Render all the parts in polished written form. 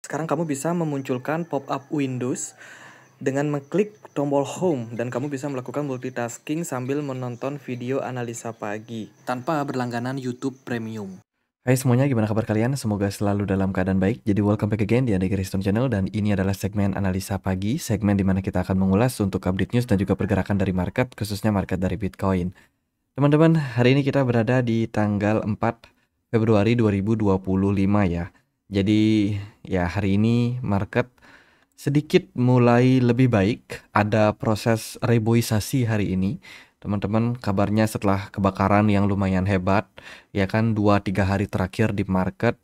Sekarang kamu bisa memunculkan pop-up Windows dengan mengklik tombol Home dan kamu bisa melakukan multitasking sambil menonton video analisa pagi tanpa berlangganan YouTube Premium. Hai semuanya, gimana kabar kalian? Semoga selalu dalam keadaan baik. Jadi welcome back again di Andi Kriston Channel dan ini adalah segmen analisa pagi, segmen di mana kita akan mengulas untuk update news dan juga pergerakan dari market, khususnya market dari Bitcoin. Teman-teman, hari ini kita berada di tanggal 4 Februari 2025 ya. Jadi ya hari ini market sedikit mulai lebih baik, ada proses reboisasi hari ini. Teman-teman, kabarnya setelah kebakaran yang lumayan hebat, ya kan 2-3 hari terakhir di market,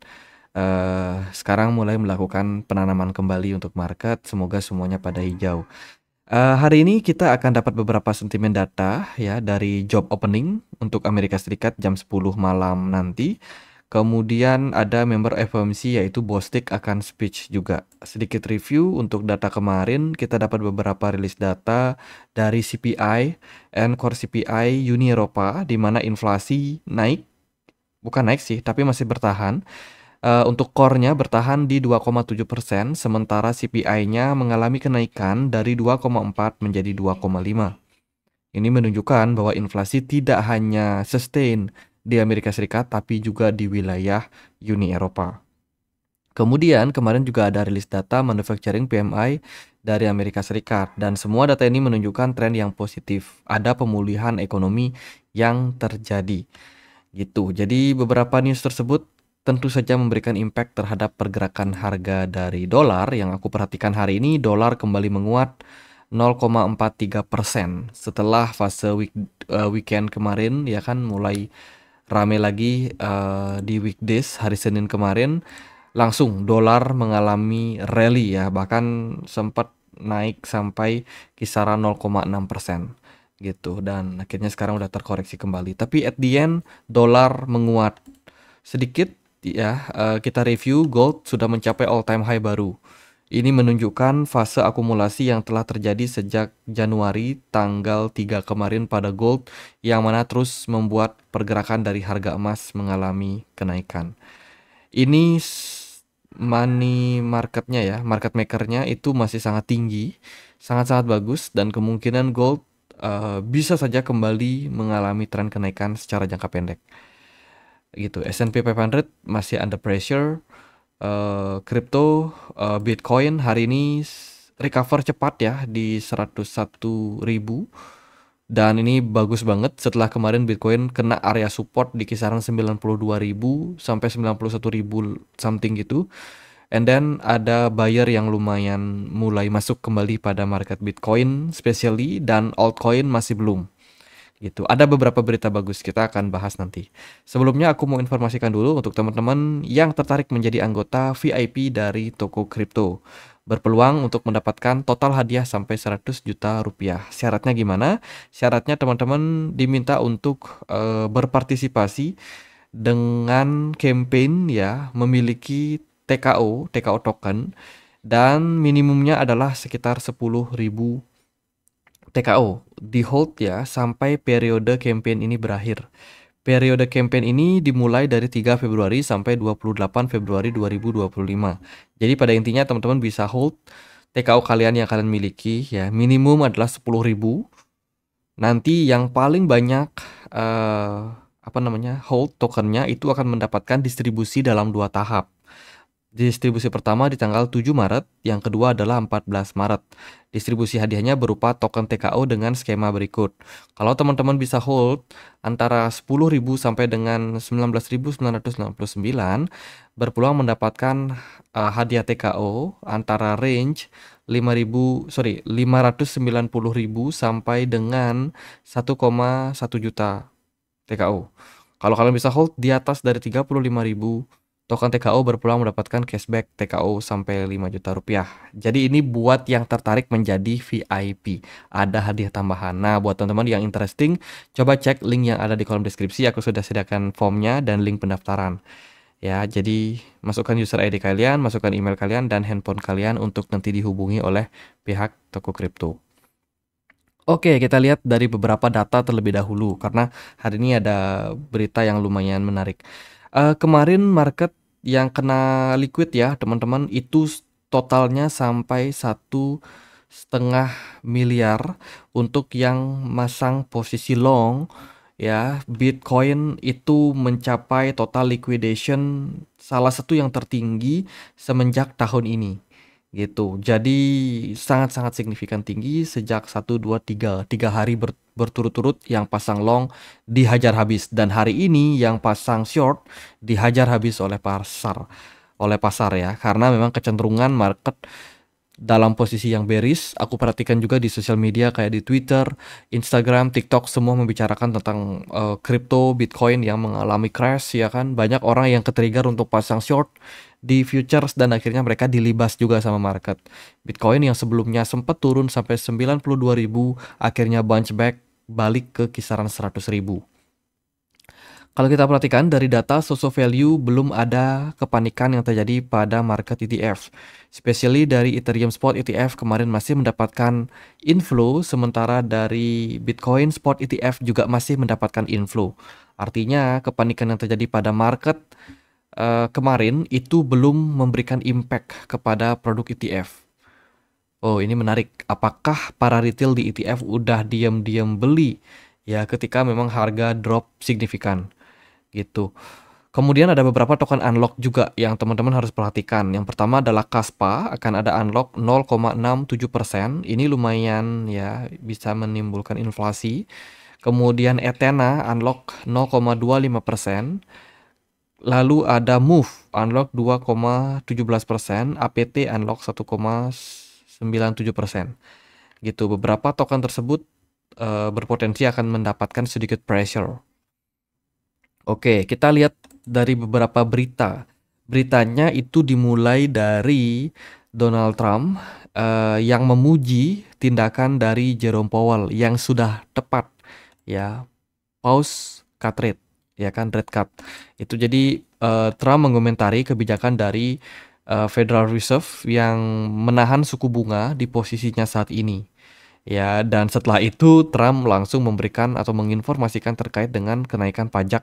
sekarang mulai melakukan penanaman kembali untuk market, semoga semuanya pada hijau. Hari ini kita akan dapat beberapa sentimen data ya dari job opening untuk Amerika Serikat jam 10 malam nanti. Kemudian ada member FOMC yaitu Bostic akan speech juga. Sedikit review untuk data kemarin, kita dapat beberapa rilis data dari CPI and Core CPI Uni Eropa di mana inflasi naik, bukan naik sih, tapi masih bertahan. Untuk core-nya bertahan di 2,7%, sementara CPI-nya mengalami kenaikan dari 2,4 menjadi 2,5. Ini menunjukkan bahwa inflasi tidak hanya sustain di Amerika Serikat, tapi juga di wilayah Uni Eropa. Kemudian kemarin juga ada rilis data manufacturing PMI dari Amerika Serikat, dan semua data ini menunjukkan tren yang positif. Ada pemulihan ekonomi yang terjadi. Gitu. Jadi beberapa news tersebut tentu saja memberikan impact terhadap pergerakan harga dari dolar. Yang aku perhatikan hari ini, dolar kembali menguat 0,43% setelah fase weekend kemarin, ya kan mulai rame lagi di weekdays hari Senin kemarin, langsung dolar mengalami rally ya, bahkan sempat naik sampai kisaran 0,6% gitu, dan akhirnya sekarang udah terkoreksi kembali. Tapi at the end dolar menguat sedikit ya. Kita review, gold sudah mencapai all time high baru. Ini menunjukkan fase akumulasi yang telah terjadi sejak Januari tanggal 3 kemarin pada gold, yang mana terus membuat pergerakan dari harga emas mengalami kenaikan. Ini money marketnya ya, market makernya itu masih sangat tinggi, sangat-sangat bagus, dan kemungkinan gold bisa saja kembali mengalami tren kenaikan secara jangka pendek. Gitu. S&P 500 masih under pressure. Crypto, Bitcoin hari ini recover cepat ya di 101.000, dan ini bagus banget setelah kemarin Bitcoin kena area support di kisaran 92.000 sampai 91.000 something gitu. And then ada buyer yang lumayan mulai masuk kembali pada market Bitcoin especially, dan altcoin masih belum. Gitu. Ada beberapa berita bagus, kita akan bahas nanti. Sebelumnya aku mau informasikan dulu untuk teman-teman yang tertarik menjadi anggota VIP dari toko kripto. Berpeluang untuk mendapatkan total hadiah sampai 100 juta rupiah. Syaratnya gimana? Syaratnya teman-teman diminta untuk berpartisipasi dengan campaign ya, memiliki TKO token, dan minimumnya adalah sekitar 10.000 TKO di hold ya sampai periode campaign ini berakhir. Periode campaign ini dimulai dari 3 Februari sampai 28 Februari 2025. Jadi pada intinya teman-teman bisa hold TKO kalian yang kalian miliki ya. Minimum adalah 10.000. Nanti yang paling banyak hold tokennya itu akan mendapatkan distribusi dalam 2 tahap. Distribusi pertama di tanggal 7 Maret, yang kedua adalah 14 Maret. Distribusi hadiahnya berupa token TKO dengan skema berikut. Kalau teman-teman bisa hold antara 10.000 sampai dengan 19.999, berpeluang mendapatkan hadiah TKO antara range 590.000 sampai dengan 1,1 juta TKO. Kalau kalian bisa hold di atas dari 35.000 token TKO, berpeluang mendapatkan cashback TKO sampai 5 juta rupiah. Jadi ini buat yang tertarik menjadi VIP. Ada hadiah tambahan. Nah, buat teman-teman yang interesting, coba cek link yang ada di kolom deskripsi. Aku sudah sediakan formnya dan link pendaftaran. Ya, jadi masukkan user ID kalian, masukkan email kalian dan handphone kalian untuk nanti dihubungi oleh pihak toko kripto. Oke, kita lihat dari beberapa data terlebih dahulu karena hari ini ada berita yang lumayan menarik. Kemarin market yang kena liquid ya teman-teman itu totalnya sampai 1,5 miliar untuk yang masang posisi long ya. Bitcoin itu mencapai total liquidation salah satu yang tertinggi semenjak tahun ini gitu. Jadi sangat-sangat signifikan tinggi sejak 1, 2, 3 berturut-turut yang pasang long dihajar habis, dan hari ini yang pasang short dihajar habis oleh pasar ya, karena memang kecenderungan market dalam posisi yang bearish. Aku perhatikan juga di sosial media kayak di Twitter, Instagram, TikTok semua membicarakan tentang kripto, Bitcoin yang mengalami crash ya kan. Banyak orang yang ketrigger untuk pasang short di futures dan akhirnya mereka dilibas juga sama market. Bitcoin yang sebelumnya sempat turun sampai 92.000 akhirnya bounce back balik ke kisaran 100.000. Kalau kita perhatikan dari data social value, belum ada kepanikan yang terjadi pada market ETF. Especially dari Ethereum Spot ETF kemarin masih mendapatkan inflow, sementara dari Bitcoin Spot ETF juga masih mendapatkan inflow. Artinya kepanikan yang terjadi pada market kemarin itu belum memberikan impact kepada produk ETF. Oh, ini menarik. Apakah para retail di ETF udah diam-diam beli ya ketika memang harga drop signifikan? Gitu. Kemudian ada beberapa token unlock juga yang teman-teman harus perhatikan. Yang pertama adalah Kaspa akan ada unlock 0,67%. Ini lumayan ya, bisa menimbulkan inflasi. Kemudian Ethena unlock 0,25%. Lalu ada Move unlock 2,17%, APT unlock 1,97%. Gitu. Beberapa token tersebut berpotensi akan mendapatkan sedikit pressure. Oke, kita lihat dari beberapa berita. Beritanya itu dimulai dari Donald Trump yang memuji tindakan dari Jerome Powell yang sudah tepat ya, pause cut rate ya kan, rate cut. Itu jadi Trump mengomentari kebijakan dari Federal Reserve yang menahan suku bunga di posisinya saat ini. Ya, dan setelah itu Trump langsung memberikan atau menginformasikan terkait dengan kenaikan pajak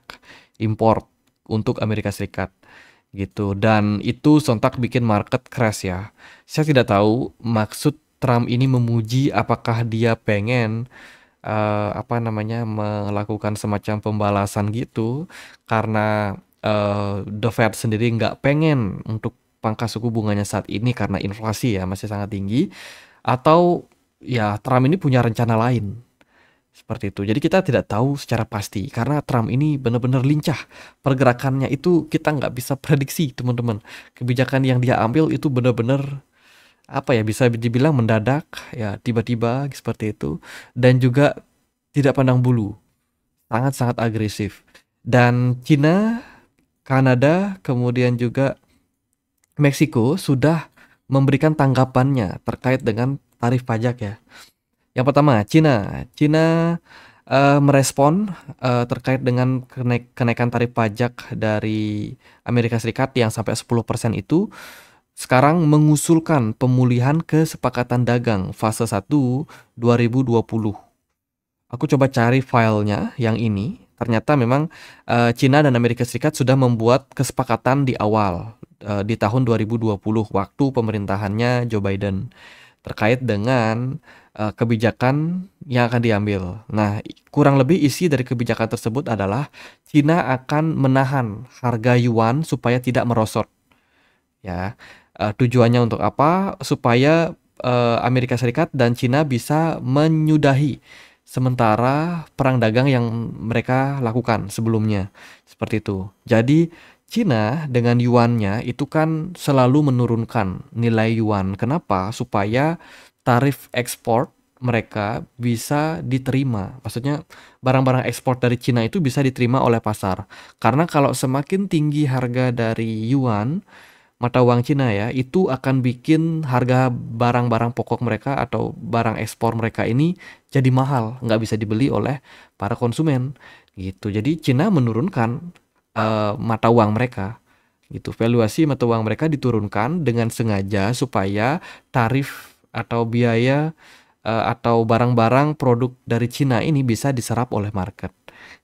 impor untuk Amerika Serikat gitu. Dan itu sontak bikin market crash ya. Saya tidak tahu maksud Trump ini memuji, apakah dia pengen melakukan semacam pembalasan gitu karena The Fed sendiri nggak pengen untuk pangkas suku bunganya saat ini karena inflasi ya masih sangat tinggi, atau ya Trump ini punya rencana lain seperti itu. Jadi kita tidak tahu secara pasti karena Trump ini benar-benar lincah pergerakannya, itu kita nggak bisa prediksi teman-teman. Kebijakan yang dia ambil itu benar-benar bisa dibilang mendadak ya, tiba-tiba seperti itu, dan juga tidak pandang bulu, sangat-sangat agresif. Dan Cina, Kanada, kemudian juga Meksiko sudah memberikan tanggapannya terkait dengan tarif pajak ya. Yang pertama, Cina merespon terkait dengan kenaikan tarif pajak dari Amerika Serikat yang sampai 10% itu, sekarang mengusulkan pemulihan kesepakatan dagang fase 1 2020. Aku coba cari filenya yang ini. Ternyata memang Cina dan Amerika Serikat sudah membuat kesepakatan di awal di tahun 2020 waktu pemerintahannya Joe Biden terkait dengan kebijakan yang akan diambil. Nah, kurang lebih isi dari kebijakan tersebut adalah Cina akan menahan harga yuan supaya tidak merosot. Ya, tujuannya untuk apa? Supaya Amerika Serikat dan Cina bisa menyudahi sementara perang dagang yang mereka lakukan sebelumnya. Seperti itu. Jadi Cina dengan yuannya itu kan selalu menurunkan nilai yuan. Kenapa? Supaya tarif ekspor mereka bisa diterima. Maksudnya barang-barang ekspor dari Cina itu bisa diterima oleh pasar. Karena kalau semakin tinggi harga dari yuan, mata uang Cina ya, itu akan bikin harga barang-barang pokok mereka atau barang ekspor mereka ini jadi mahal, nggak bisa dibeli oleh para konsumen gitu. Jadi Cina menurunkan mata uang mereka gitu. Valuasi mata uang mereka diturunkan dengan sengaja supaya tarif atau biaya atau barang-barang produk dari Cina ini bisa diserap oleh market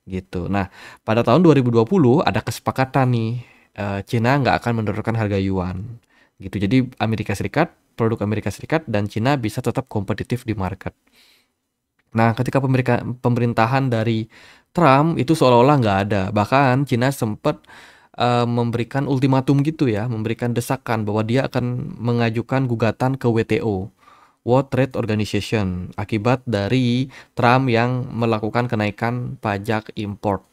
gitu. Nah, pada tahun 2020 ada kesepakatan nih Cina nggak akan menurunkan harga yuan gitu. Jadi produk Amerika Serikat dan Cina bisa tetap kompetitif di market. Nah, ketika pemerintahan dari Trump itu seolah-olah nggak ada. Bahkan Cina sempat memberikan ultimatum gitu ya, memberikan desakan bahwa dia akan mengajukan gugatan ke WTO, World Trade Organization, akibat dari Trump yang melakukan kenaikan pajak import.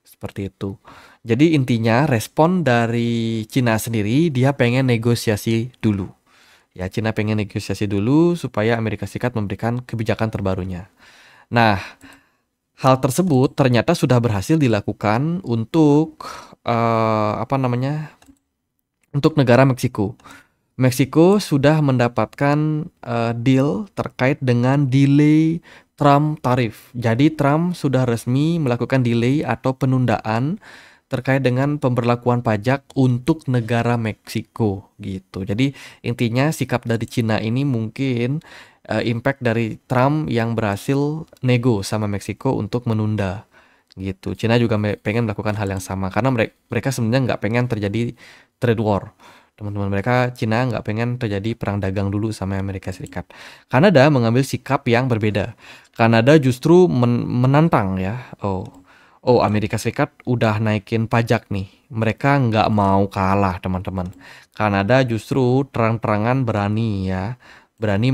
Seperti itu. Jadi intinya respon dari Cina sendiri, dia pengen negosiasi dulu. Ya, Cina pengen negosiasi dulu supaya Amerika Serikat memberikan kebijakan terbarunya. Nah, hal tersebut ternyata sudah berhasil dilakukan untuk untuk negara Meksiko. Meksiko sudah mendapatkan deal terkait dengan delay Trump tarif. Jadi Trump sudah resmi melakukan delay atau penundaan terkait dengan pemberlakuan pajak untuk negara Meksiko gitu. Jadi intinya sikap dari Cina ini mungkin impact dari Trump yang berhasil nego sama Meksiko untuk menunda gitu. Cina juga pengen melakukan hal yang sama karena mereka sebenarnya nggak pengen terjadi trade war. Teman-teman mereka Cina nggak pengen terjadi perang dagang dulu sama Amerika Serikat. Kanada mengambil sikap yang berbeda. Kanada justru menantang ya. Oh, Amerika Serikat udah naikin pajak nih. Mereka nggak mau kalah, teman-teman. Kanada justru terang-terangan berani ya. Berani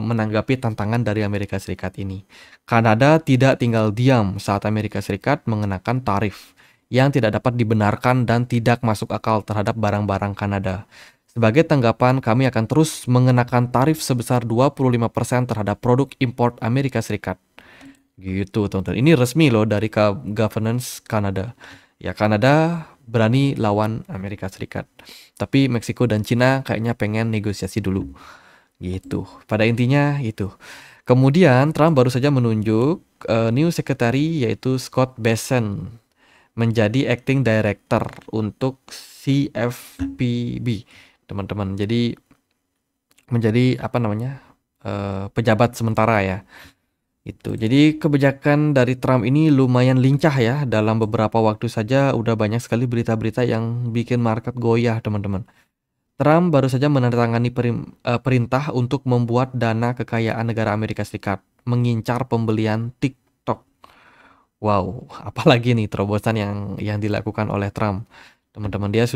menanggapi tantangan dari Amerika Serikat ini. Kanada tidak tinggal diam saat Amerika Serikat mengenakan tarif yang tidak dapat dibenarkan dan tidak masuk akal terhadap barang-barang Kanada. Sebagai tanggapan, kami akan terus mengenakan tarif sebesar 25% terhadap produk import Amerika Serikat. Gitu, teman-teman. Ini resmi loh dari governance Kanada. Ya, Kanada berani lawan Amerika Serikat. Tapi Meksiko dan Cina kayaknya pengen negosiasi dulu. Gitu. Pada intinya itu. Kemudian Trump baru saja menunjuk new secretary yaitu Scott Bessent menjadi acting director untuk CFPB, teman-teman. Jadi menjadi pejabat sementara ya. Itu. Jadi kebijakan dari Trump ini lumayan lincah ya. Dalam beberapa waktu saja udah banyak sekali berita-berita yang bikin market goyah, teman-teman. Trump baru saja menandatangani perintah untuk membuat dana kekayaan negara Amerika Serikat mengincar pembelian TikTok. Wow, apalagi nih terobosan yang dilakukan oleh Trump. Teman-teman, dia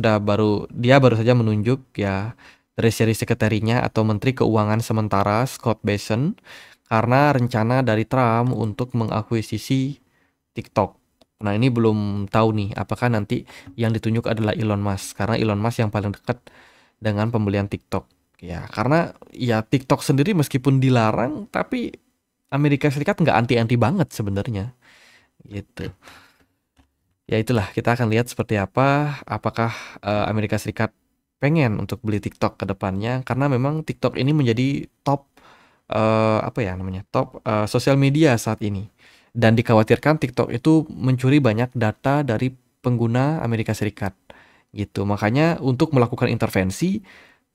baru saja menunjuk ya Treasury Secretary-nya atau Menteri Keuangan sementara Scott Bessent karena rencana dari Trump untuk mengakuisisi TikTok. Nah, ini belum tahu nih apakah nanti yang ditunjuk adalah Elon Musk karena Elon Musk yang paling dekat dengan pembelian TikTok. Ya, karena ya TikTok sendiri meskipun dilarang tapi Amerika Serikat nggak anti-anti banget sebenarnya. Gitu. Ya itulah, kita akan lihat seperti apa, apakah Amerika Serikat pengen untuk beli TikTok ke depannya, karena memang TikTok ini menjadi top sosial media saat ini. Dan dikhawatirkan TikTok itu mencuri banyak data dari pengguna Amerika Serikat. Gitu. Makanya untuk melakukan intervensi,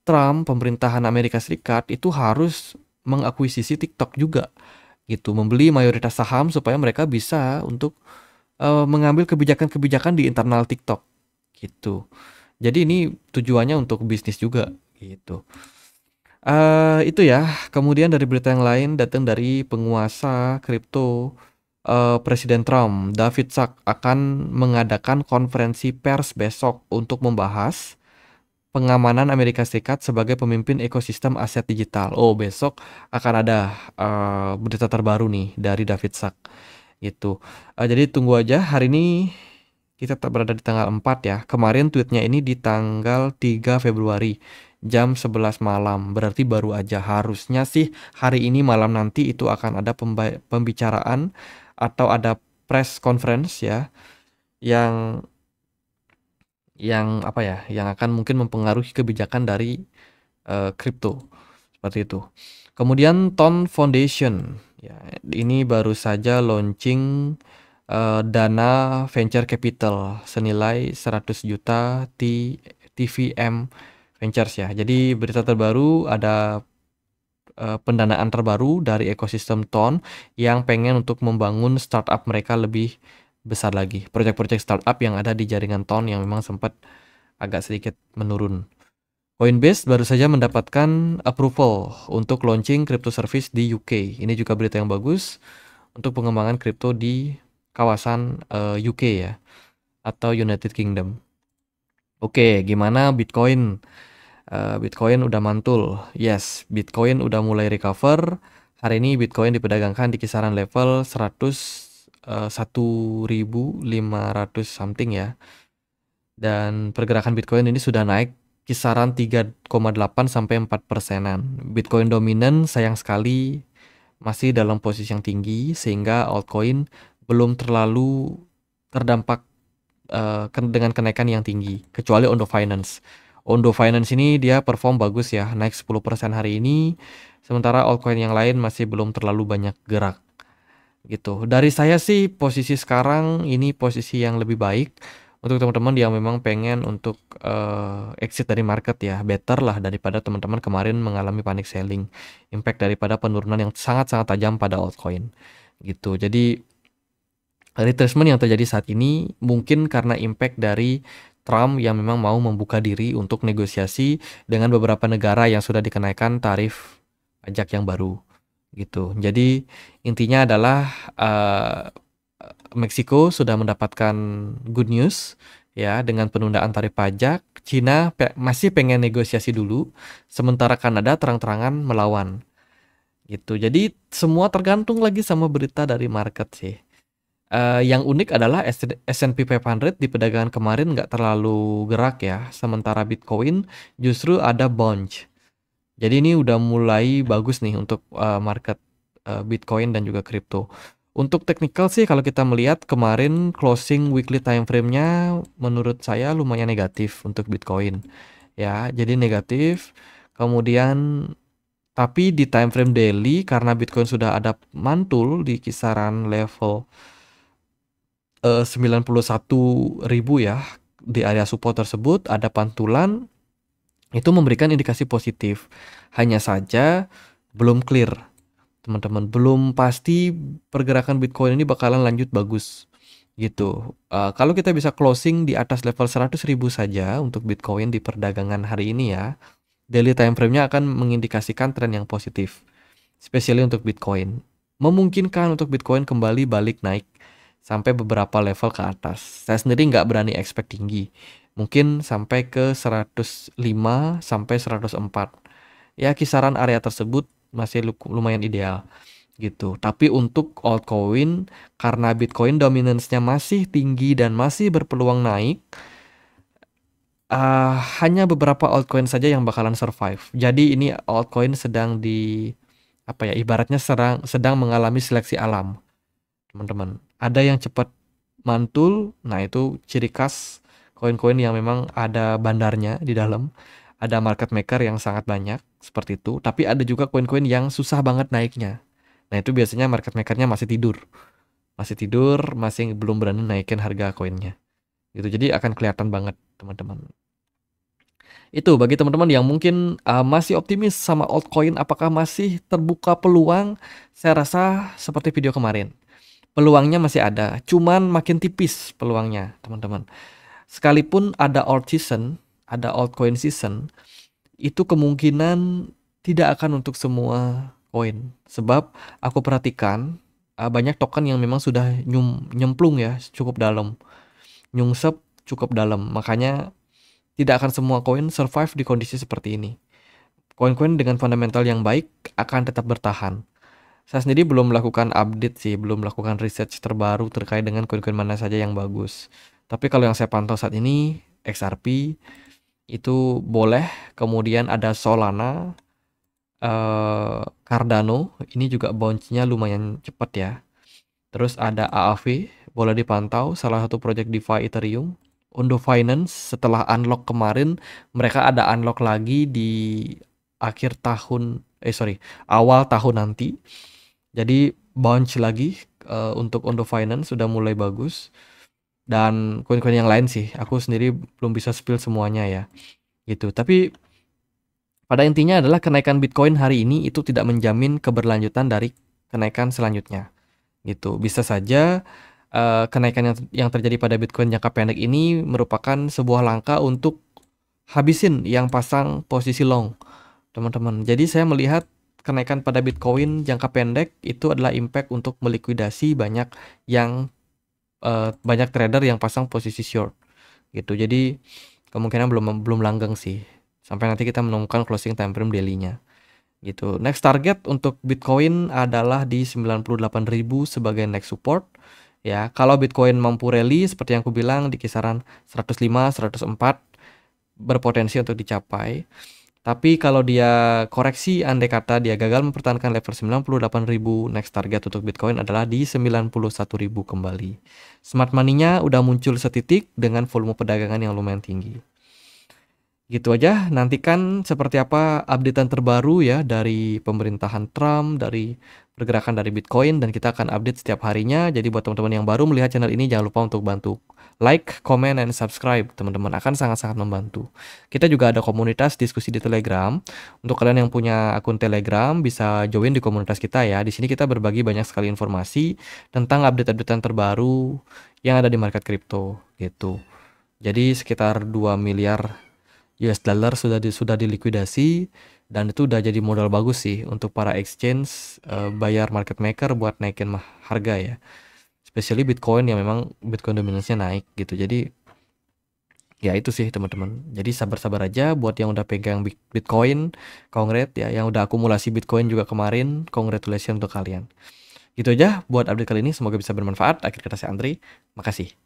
Trump, pemerintahan Amerika Serikat itu harus mengakuisisi TikTok juga. Gitu, membeli mayoritas saham supaya mereka bisa untuk mengambil kebijakan-kebijakan di internal TikTok gitu. Jadi ini tujuannya untuk bisnis juga gitu. Itu ya. Kemudian dari berita yang lain datang dari penguasa kripto, Presiden Trump, David Sachs akan mengadakan konferensi pers besok untuk membahas pengamanan Amerika Serikat sebagai pemimpin ekosistem aset digital. Oh, besok akan ada berita terbaru nih dari David Sachs. Gitu. Jadi tunggu aja, hari ini kita berada di tanggal 4 ya. Kemarin tweetnya ini di tanggal 3 Februari jam 11 malam. Berarti baru aja. Harusnya sih hari ini malam nanti itu akan ada pembicaraan atau ada press conference ya yang yang akan mungkin mempengaruhi kebijakan dari kripto. Seperti itu. Kemudian Ton Foundation. Ya, ini baru saja launching dana venture capital senilai 100 juta TVM Ventures ya. Jadi berita terbaru ada pendanaan terbaru dari ekosistem Ton yang pengen untuk membangun startup mereka lebih besar lagi. Proyek-proyek startup yang ada di jaringan Ton yang memang sempat agak sedikit menurun. Coinbase baru saja mendapatkan approval untuk launching crypto service di UK. Ini juga berita yang bagus untuk pengembangan kripto di kawasan UK ya, atau United Kingdom. Oke, gimana Bitcoin? Bitcoin udah mantul. Yes, Bitcoin udah mulai recover. Hari ini Bitcoin diperdagangkan di kisaran level 101.500 something ya. Dan pergerakan Bitcoin ini sudah naik kisaran 3,8 sampai 4%-an. Bitcoin dominan sayang sekali masih dalam posisi yang tinggi sehingga altcoin belum terlalu terdampak dengan kenaikan yang tinggi, kecuali Ondo Finance. Ondo Finance ini dia perform bagus ya, naik 10% hari ini, sementara altcoin yang lain masih belum terlalu banyak gerak. Gitu. Dari saya sih posisi sekarang ini posisi yang lebih baik untuk teman-teman yang memang pengen untuk exit dari market ya. Better lah daripada teman-teman kemarin mengalami panic selling. Impact daripada penurunan yang sangat-sangat tajam pada altcoin. Gitu. Jadi retracement yang terjadi saat ini mungkin karena impact dari Trump yang memang mau membuka diri untuk negosiasi dengan beberapa negara yang sudah dikenaikan tarif pajak yang baru gitu. Jadi intinya adalah Meksiko sudah mendapatkan good news ya dengan penundaan tarif pajak. Cina masih pengen negosiasi dulu, sementara Kanada terang-terangan melawan gitu. Jadi semua tergantung lagi sama berita dari market sih. Yang unik adalah S&P 500 di perdagangan kemarin nggak terlalu gerak ya, sementara Bitcoin justru ada bounce. Jadi ini udah mulai bagus nih untuk market Bitcoin dan juga kripto. Untuk technical sih kalau kita melihat kemarin closing weekly time frame-nya menurut saya lumayan negatif untuk Bitcoin. Ya, jadi negatif. Kemudian tapi di time frame daily karena Bitcoin sudah ada mantul di kisaran level 91.000 ya, di area support tersebut ada pantulan, itu memberikan indikasi positif. Hanya saja belum clear, teman-teman. Belum pasti pergerakan Bitcoin ini bakalan lanjut bagus gitu. Kalau kita bisa closing di atas level 100.000 saja untuk Bitcoin di perdagangan hari ini ya, daily time frame-nya akan mengindikasikan tren yang positif, especially untuk Bitcoin. Memungkinkan untuk Bitcoin kembali balik naik sampai beberapa level ke atas. Saya sendiri nggak berani expect tinggi. Mungkin sampai ke 105 sampai 104. Ya kisaran area tersebut masih lumayan ideal gitu. Tapi untuk altcoin karena Bitcoin dominance-nya masih tinggi dan masih berpeluang naik, hanya beberapa altcoin saja yang bakalan survive. Jadi ini altcoin sedang ibaratnya sedang mengalami seleksi alam, teman-teman. Ada yang cepat mantul, nah itu ciri khas koin-koin yang memang ada bandarnya di dalam, ada market maker yang sangat banyak seperti itu. Tapi ada juga koin-koin yang susah banget naiknya. Nah itu biasanya market makernya masih tidur, masih belum berani naikin harga koinnya. Gitu. Jadi akan kelihatan banget teman-teman. Itu bagi teman-teman yang mungkin masih optimis sama altcoin, apakah masih terbuka peluang? Saya rasa seperti video kemarin. Peluangnya masih ada, cuman makin tipis peluangnya, teman-teman. Sekalipun ada alt season, ada altcoin season, itu kemungkinan tidak akan untuk semua koin. Sebab aku perhatikan banyak token yang memang sudah nyemplung ya, cukup dalam. Nyungsep cukup dalam. Makanya tidak akan semua koin survive di kondisi seperti ini. Koin-koin dengan fundamental yang baik akan tetap bertahan. Saya sendiri belum melakukan update sih, belum melakukan research terbaru terkait dengan koin-koin mana saja yang bagus. Tapi kalau yang saya pantau saat ini, XRP itu boleh, kemudian ada Solana, Cardano, ini juga bounce-nya lumayan cepat ya. Terus ada AAV, boleh dipantau, salah satu project DeFi Ethereum. Ondo Finance setelah unlock kemarin, mereka ada unlock lagi di awal tahun nanti. Jadi bounce lagi untuk Ondo Finance sudah mulai bagus. Dan koin-koin yang lain sih, aku sendiri belum bisa spill semuanya ya. Gitu. Tapi pada intinya adalah kenaikan Bitcoin hari ini itu tidak menjamin keberlanjutan dari kenaikan selanjutnya. Gitu. Bisa saja kenaikan yang terjadi pada Bitcoin jangka pendek ini merupakan sebuah langkah untuk habisin yang pasang posisi long, teman-teman. Jadi saya melihat kenaikan pada Bitcoin jangka pendek itu adalah impact untuk melikuidasi banyak trader yang pasang posisi short gitu. Jadi kemungkinan belum langgeng sih sampai nanti kita menemukan closing time frame daily-nya gitu. Next target untuk Bitcoin adalah di 98.000 sebagai next support ya. Kalau Bitcoin mampu rally seperti yang aku bilang di kisaran 105, 104 berpotensi untuk dicapai. Tapi kalau dia koreksi, andai kata dia gagal mempertahankan level 98.000, next target untuk Bitcoin adalah di 91.000 kembali. Smart money-nya udah muncul setitik dengan volume perdagangan yang lumayan tinggi. Gitu aja, nantikan seperti apa updatean terbaru ya dari pemerintahan Trump, dari pergerakan dari Bitcoin, dan kita akan update setiap harinya. Jadi buat teman-teman yang baru melihat channel ini, jangan lupa untuk bantu like, comment, and subscribe, teman-teman. Akan sangat-sangat membantu. Kita juga ada komunitas diskusi di Telegram. Untuk kalian yang punya akun Telegram, bisa join di komunitas kita ya. Di sini kita berbagi banyak sekali informasi tentang update-updatean terbaru yang ada di market crypto gitu. Jadi sekitar 2 miliar US dollar sudah dilikuidasi, dan itu udah jadi modal bagus sih untuk para exchange bayar market maker buat naikin harga ya. Especially Bitcoin yang memang Bitcoin dominance-nya naik gitu. Jadi ya itu sih teman-teman. Jadi sabar-sabar aja buat yang udah pegang Bitcoin, congrats ya. Yang udah akumulasi Bitcoin juga kemarin, congratulations untuk kalian. Gitu aja buat update kali ini, semoga bisa bermanfaat. Akhir kata saya Andri, makasih.